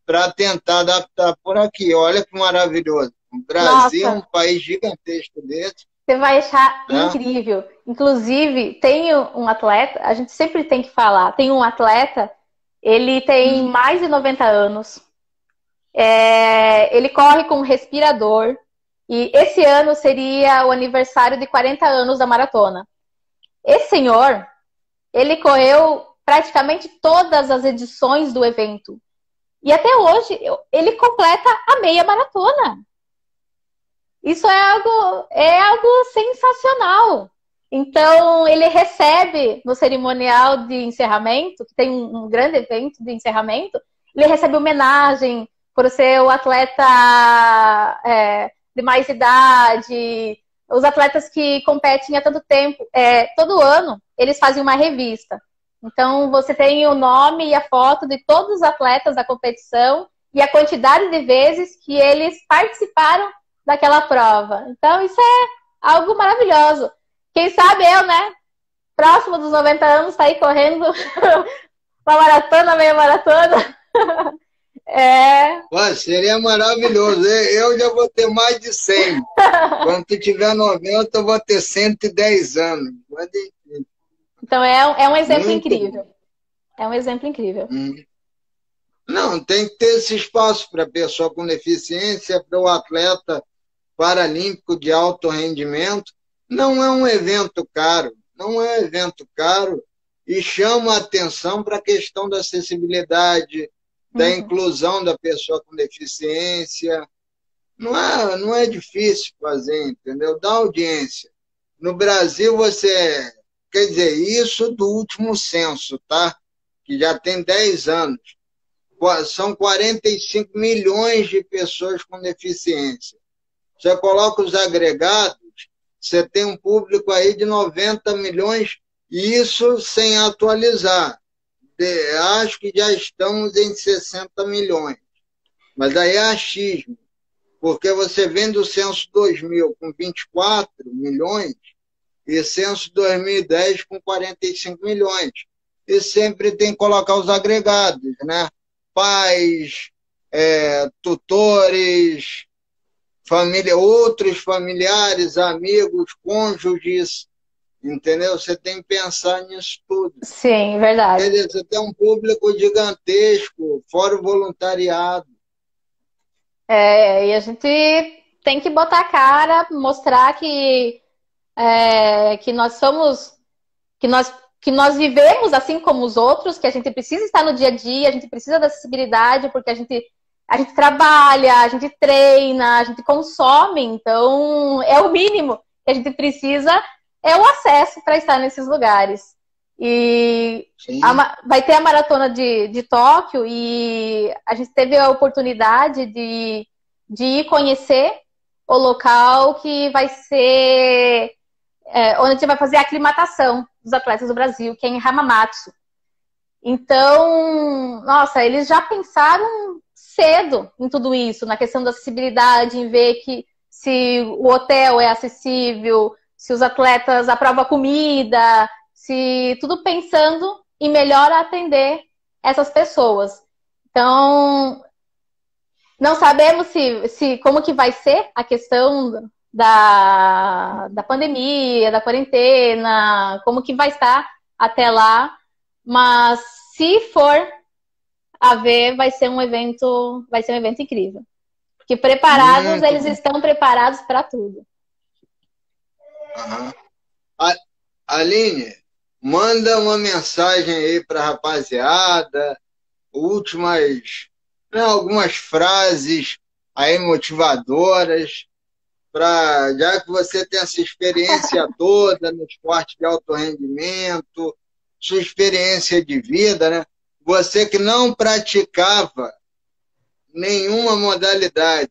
para tentar adaptar por aqui. Olha que maravilhoso. O Brasil é um país gigantesco desse. Você vai achar incrível. Inclusive, tem um atleta, a gente sempre tem que falar, tem um atleta, ele tem mais de 90 anos, ele corre com um respirador, e esse ano seria o aniversário de 40 anos da maratona. Esse senhor, ele correu praticamente todas as edições do evento. E até hoje, ele completa a meia maratona. Isso é algo sensacional. Então, ele recebe no cerimonial de encerramento, que tem um grande evento de encerramento, ele recebe homenagem por ser o atleta de mais idade, os atletas que competem há tanto tempo. Todo ano, eles fazem uma revista. Então, você tem o nome e a foto de todos os atletas da competição e a quantidade de vezes que eles participaram daquela prova. Então, isso é algo maravilhoso. Quem sabe eu, né? Próximo dos 90 anos, tá aí correndo uma maratona, meia maratona. Ué, seria maravilhoso. Eu já vou ter mais de 100. Quando tu tiver 90, eu vou ter 110 anos. Então, é um exemplo Muito incrível. Bom. É um exemplo incrível. Não, tem que ter esse espaço para a pessoa com deficiência, para o atleta paralímpico de alto rendimento. Não é um evento caro, não é um evento caro e chama a atenção para a questão da acessibilidade, da inclusão da pessoa com deficiência. Não é difícil fazer, entendeu? Dá audiência. No Brasil, quer dizer, isso do último censo, tá? Que já tem 10 anos. São 45 milhões de pessoas com deficiência. Você coloca os agregados, você tem um público aí de 90 milhões, e isso sem atualizar. Acho que já estamos em 60 milhões. Mas aí é achismo, porque você vem do censo 2000 com 24 milhões e censo 2010 com 45 milhões. E sempre tem que colocar os agregados, né? Pais, tutores, outros familiares, amigos, cônjuges, entendeu? Você tem que pensar nisso tudo. Sim, verdade. Quer dizer, você tem um público gigantesco, fora o voluntariado. E a gente tem que botar a cara, mostrar que nós somos, que nós vivemos assim como os outros, que a gente precisa estar no dia a dia, a gente precisa da acessibilidade, porque a gente trabalha, a gente treina, a gente consome, então é o mínimo que a gente precisa, é o acesso para estar nesses lugares. E vai ter a maratona de Tóquio e a gente teve a oportunidade de ir conhecer o local que vai ser onde a gente vai fazer a aclimatação dos atletas do Brasil, que é em Hamamatsu. Então, nossa, eles já pensaram cedo em tudo isso, na questão da acessibilidade, em ver que se o hotel é acessível, se os atletas aprovam a comida, se tudo pensando em melhor atender essas pessoas. Então, não sabemos como que vai ser a questão da pandemia, da quarentena, como que vai estar até lá, mas se for haver, vai ser um evento incrível. Porque preparados, eles estão preparados para tudo. Aline, manda uma mensagem aí para a rapaziada, últimas, né, algumas frases aí motivadoras, já que você tem essa experiência toda no esporte de alto rendimento, sua experiência de vida, né? Você que não praticava nenhuma modalidade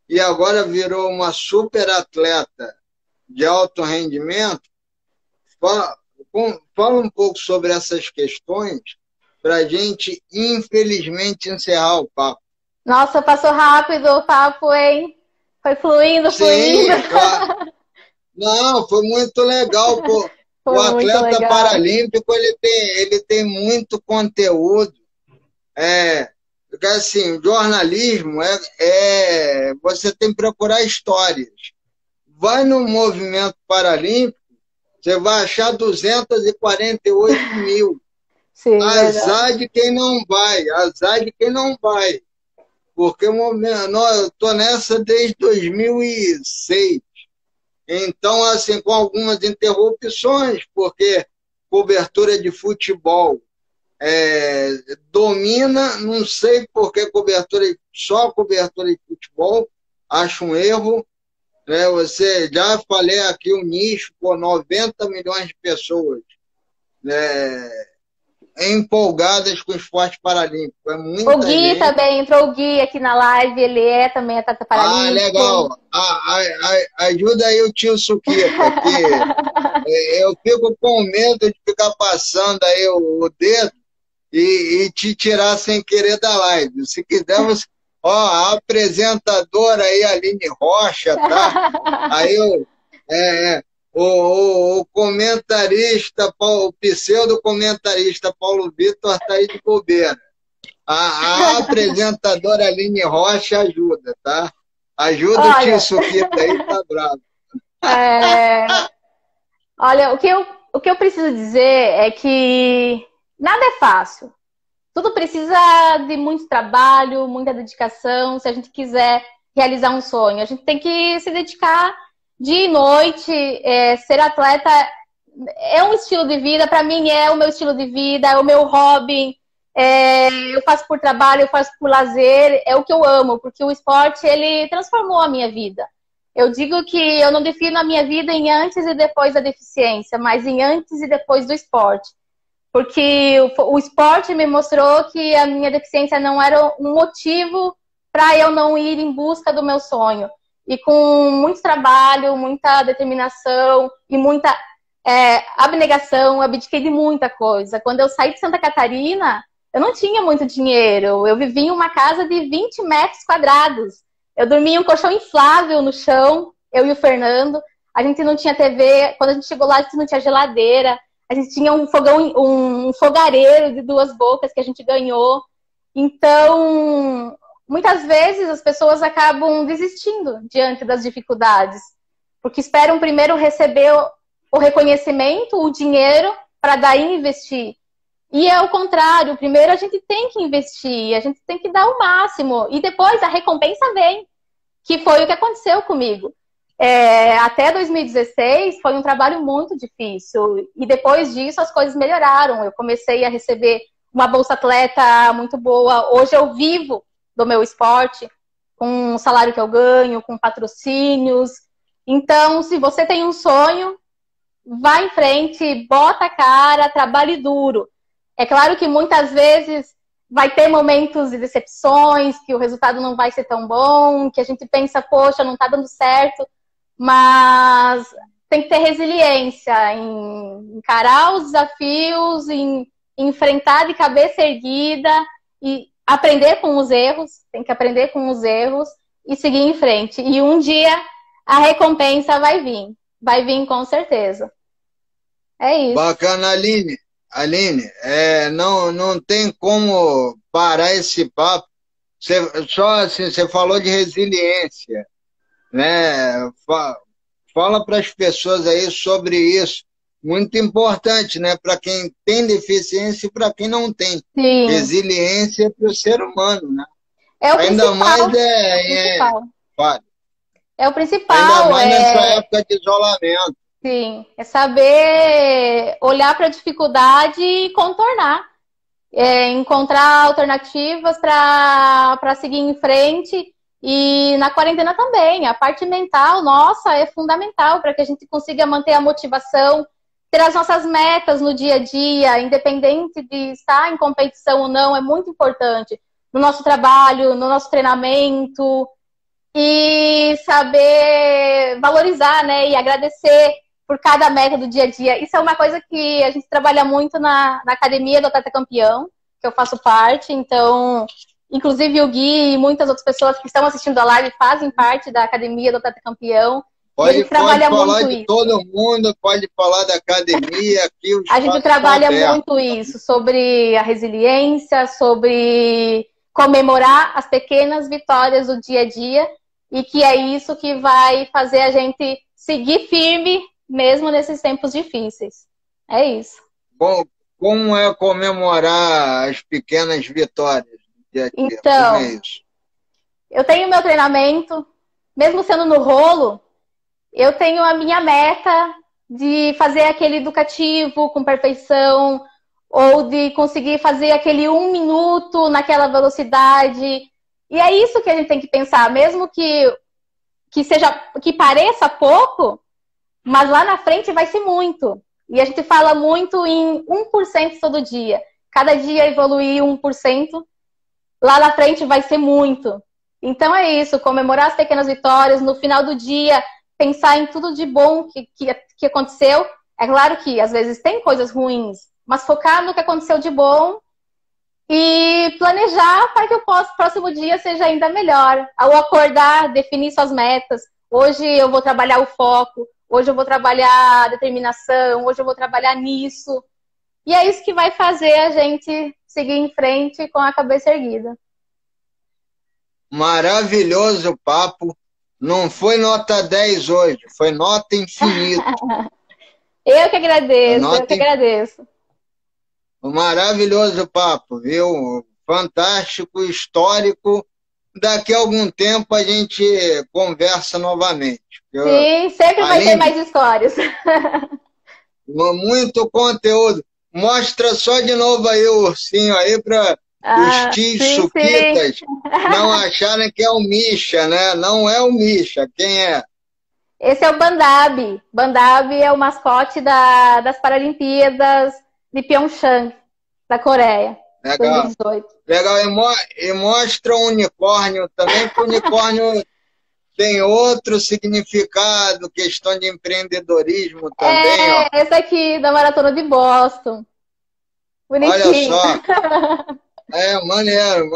e agora virou uma super atleta de alto rendimento, fala um pouco sobre essas questões para a gente, infelizmente, encerrar o papo. Nossa, passou rápido o papo, hein? Foi fluindo, Sim, fluindo. claro. Não, foi muito legal. Pô. Foi O muito atleta legal. paralímpico ele tem muito conteúdo. Porque assim, o jornalismo você tem que procurar histórias. Vai no movimento paralímpico, você vai achar 248 mil. Sim, Azar de quem não vai, azar de quem não vai. Porque eu estou nessa desde 2006. Então, assim, com algumas interrupções, porque cobertura de futebol domina, não sei por que só cobertura de futebol, acho um erro. Né? Você já falei aqui o nicho, com 90 milhões de pessoas, né, empolgadas com o esporte paralímpico. É O muita Gui gente. também, entrou o Gui aqui na live, ele também atleta paralímpico. Legal. Ajuda aí o tio Suquita, que eu fico com medo de ficar passando aí o dedo e te tirar sem querer da live. Se quiser, você... Ó, a apresentadora aí, Aline Rocha, tá? Aí o comentarista, o pseudo-comentarista Paulo Vitor tá aí de bobeira. A apresentadora Aline Rocha ajuda, tá? Ajuda. Olha, o tio Suquita aí, tá bravo. Olha, o que eu preciso dizer é que nada é fácil. Tudo precisa de muito trabalho, muita dedicação. Se a gente quiser realizar um sonho, a gente tem que se dedicar dia e noite. Ser atleta é um estilo de vida. Para mim, é o meu estilo de vida, é o meu hobby. Eu faço por trabalho, eu faço por lazer. É o que eu amo, porque o esporte, ele transformou a minha vida. Eu digo que eu não defino a minha vida em antes e depois da deficiência, mas em antes e depois do esporte. Porque o esporte me mostrou que a minha deficiência não era um motivo para eu não ir em busca do meu sonho. E com muito trabalho, muita determinação e muita abnegação, eu abdiquei de muita coisa. Quando eu saí de Santa Catarina, eu não tinha muito dinheiro. Eu vivia em uma casa de 20 metros quadrados. Eu dormia em um colchão inflável no chão, eu e o Fernando. A gente não tinha TV. Quando a gente chegou lá, a gente não tinha geladeira. A gente tinha um fogão, um fogareiro de 2 bocas que a gente ganhou. Então, muitas vezes as pessoas acabam desistindo diante das dificuldades, porque esperam primeiro receber o reconhecimento, o dinheiro, para daí investir. E é o contrário, primeiro a gente tem que investir, a gente tem que dar o máximo, e depois a recompensa vem, que foi o que aconteceu comigo. Até 2016 foi um trabalho muito difícil, e depois disso as coisas melhoraram. Eu comecei a receber uma bolsa atleta muito boa. Hoje eu vivo do meu esporte, com o salário que eu ganho, com patrocínios. Então, se você tem um sonho, vá em frente, bota a cara, trabalhe duro. É claro que muitas vezes vai ter momentos de decepções, que o resultado não vai ser tão bom, que a gente pensa, poxa, não tá dando certo. Mas tem que ter resiliência em encarar os desafios, em enfrentar de cabeça erguida e aprender com os erros. Tem que aprender com os erros e seguir em frente. E um dia a recompensa vai vir com certeza. É isso. Bacana, Aline. Aline, não tem como parar esse papo. Você falou de resiliência, né? Fala para as pessoas aí sobre isso. Muito importante, né? Para quem tem deficiência e para quem não tem. Sim. Resiliência para o ser humano, né? É o Ainda principal. mais É o principal. Ainda mais nessa época de isolamento. Sim, é saber olhar para a dificuldade e contornar. Encontrar alternativas para seguir em frente. E na quarentena também, a parte mental, nossa, é fundamental para que a gente consiga manter a motivação, ter as nossas metas no dia a dia, independente de estar em competição ou não, é muito importante no nosso trabalho, no nosso treinamento, e saber valorizar, né, e agradecer por cada meta do dia a dia. Isso é uma coisa que a gente trabalha muito na academia do Atleta Campeão, que eu faço parte, então, inclusive o Gui e muitas outras pessoas que estão assistindo a live fazem parte da academia do Atleta Campeão. Pode falar de todo mundo, pode falar da academia, aqui o a gente trabalha muito isso, sobre a resiliência, sobre comemorar as pequenas vitórias do dia a dia, e que é isso que vai fazer a gente seguir firme, mesmo nesses tempos difíceis. É isso. Bom, como é comemorar as pequenas vitórias do dia a dia? Então, como é isso? Eu tenho meu treinamento, mesmo sendo no rolo, eu tenho a minha meta de fazer aquele educativo com perfeição, ou de conseguir fazer aquele 1 minuto naquela velocidade. E é isso que a gente tem que pensar, mesmo que pareça pouco, mas lá na frente vai ser muito. E a gente fala muito em 1% todo dia. Cada dia evoluir 1%, lá na frente vai ser muito. Então é isso, comemorar as pequenas vitórias, no final do dia, pensar em tudo de bom que aconteceu. É claro que às vezes tem coisas ruins, mas focar no que aconteceu de bom e planejar para que o próximo dia seja ainda melhor. Ao acordar, definir suas metas. Hoje eu vou trabalhar o foco, hoje eu vou trabalhar a determinação, hoje eu vou trabalhar nisso. E é isso que vai fazer a gente seguir em frente com a cabeça erguida. Maravilhoso o papo. Não foi nota 10 hoje, foi nota infinita. Eu que agradeço, eu que agradeço. Maravilhoso papo, viu? Fantástico, histórico. Daqui a algum tempo a gente conversa novamente. Sim, sempre vai ter mais histórias. Muito conteúdo. Mostra só de novo aí o ursinho aí para os tios suquitas não acharem que é o Misha, né? Não é o Misha. Quem é? Esse é o Bandab. Bandab é o mascote das Paralimpíadas de Pyeongchang, da Coreia. Legal. 2018. Legal. E mostra o unicórnio também, porque o unicórnio tem outro significado, questão de empreendedorismo também. Ó. Esse aqui da Maratona de Boston. Bonitinho. Olha só. Maneiro.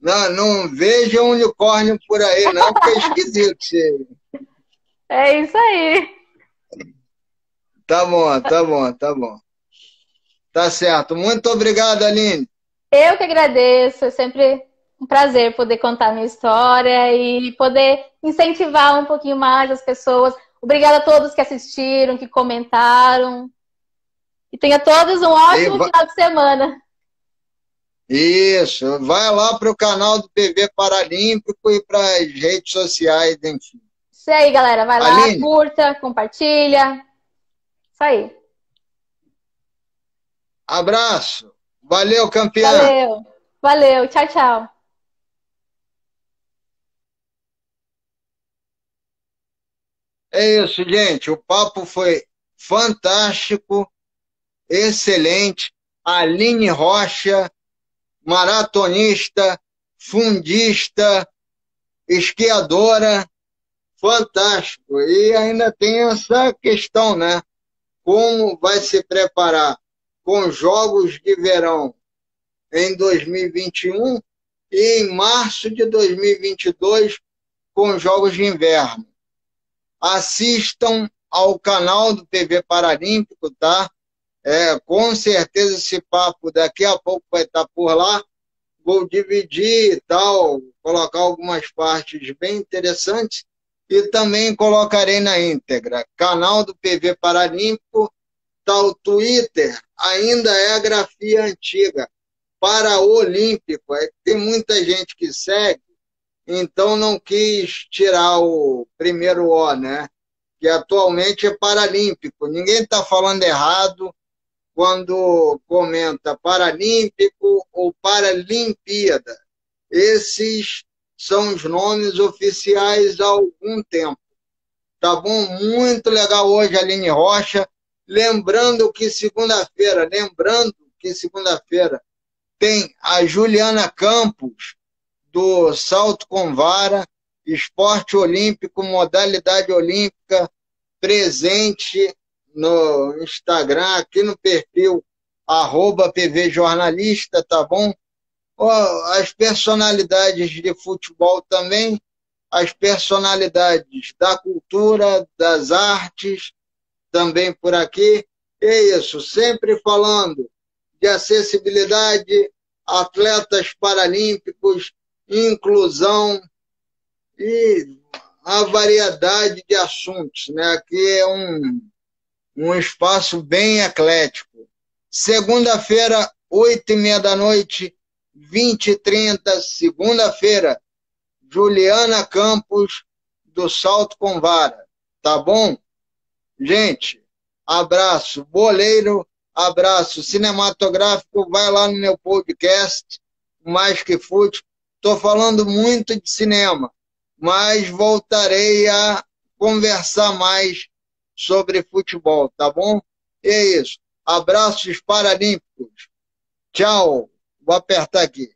Não veja um unicórnio por aí, não, porque é esquisito. É isso aí. Tá bom. Tá certo. Muito obrigado, Aline. Eu que agradeço. É sempre um prazer poder contar a minha história e poder incentivar um pouquinho mais as pessoas. Obrigada a todos que assistiram, que comentaram. E tenha todos um ótimo final de semana. Isso. Vai lá para o canal do PV Paralímpico e para as redes sociais, enfim. Isso aí, galera. Vai lá, Aline, curta, compartilha. Isso aí. Abraço. Valeu, campeã. Valeu. Tchau, tchau. É isso, gente. O papo foi fantástico, excelente. Aline Rocha, maratonista, fundista, esquiadora, fantástico. E ainda tem essa questão, né? Como vai se preparar com os Jogos de Verão em 2021 e em março de 2022 com os Jogos de Inverno. Assistam ao canal do PV Paralímpico, tá? Com certeza esse papo daqui a pouco vai estar por lá. Vou dividir e tal, colocar algumas partes bem interessantes e também colocarei na íntegra. Canal do PV Paralímpico, tá o Twitter, ainda é a grafia antiga, Paraolímpico. Tem muita gente que segue, então não quis tirar o primeiro O, né? que atualmente é paralímpico. Ninguém está falando errado quando comenta paralímpico ou Paralimpíada. Esses são os nomes oficiais há algum tempo. Tá bom? Muito legal hoje, Aline Rocha. Lembrando que segunda-feira tem a Juliana Campos, do salto com vara, esporte olímpico, modalidade olímpica, presente no Instagram, aqui no perfil @pvjornalista, tá bom? As personalidades de futebol também, as personalidades da cultura, das artes, também por aqui. É isso, sempre falando de acessibilidade, atletas paralímpicos, inclusão e a variedade de assuntos, né? Aqui é um espaço bem eclético. Segunda-feira, 8h30 da noite, 20h30, segunda-feira, Juliana Campos, do Salto com Vara. Tá bom? Gente, abraço. Boleiro, abraço. Cinematográfico, vai lá no meu podcast, Mais Que Fute. Estou falando muito de cinema, mas voltarei a conversar mais sobre futebol, tá bom? E é isso. Abraços paralímpicos. Tchau. Vou apertar aqui.